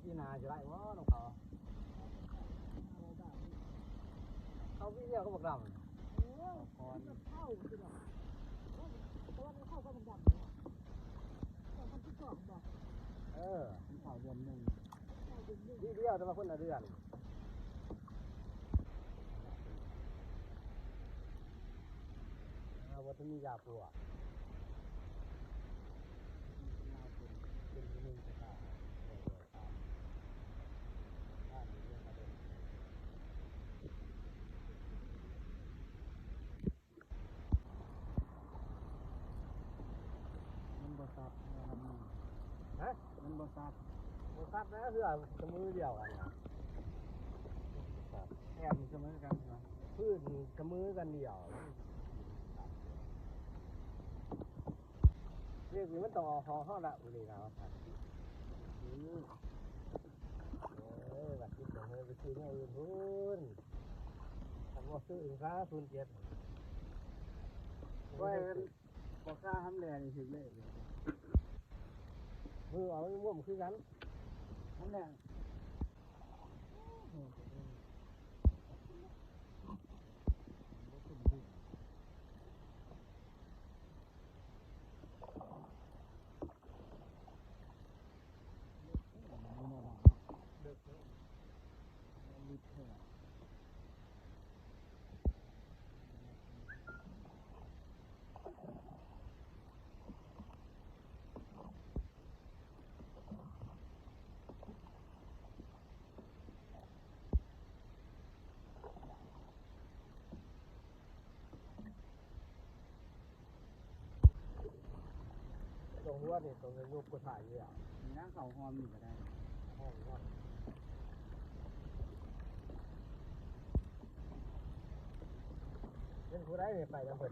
ปีนาจะได้ว่าน้องเขาพี่เดียวก็บอกดำก่อนเข้าคือแบบเพราะว่ามันเข้าก็มันดำเนี่ยมันที่สองบอกเข้าเดือนหนึ่งพี่เดียวจะมาคนละเดือนวัตถุมียาปวดเป็นที่หนึ่งจะขาดมันบซับฮะมันบซับนะคือจมือเดียวกันนะแอบจมือกันนะพื้นจมือกันเดียวเรียกมันต่อหอห้อละบุรีนะครับแบบที่ผมไปซื้อเนี่ยอื่นพุ่นทำว่าซื้อค้าทุนเจ็ดว่าบอกค่าทำแรงถึงเลยมือเอาม่วมคือกันทำแรงตรงหัวนี่ตรงในรูปก็ถ่ายอยู่อ่ะมีนั่งเขาหอมอยู่ก็ได้หอมก็เล่นผู้ได้ไปยังเปิด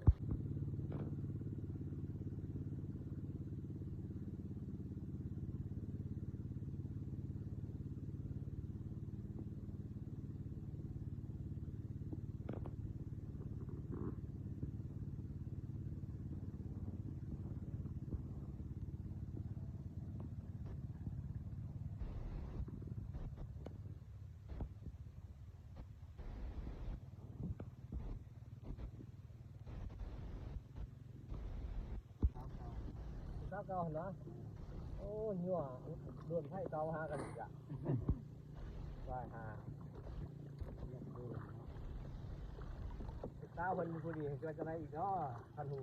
เก่านะโอ้ยว่ะโดนไพ่เก่าหากันอีกอ่ะว่าหาเก้าคนผู้ดีจะได้อีกเนาะพันหู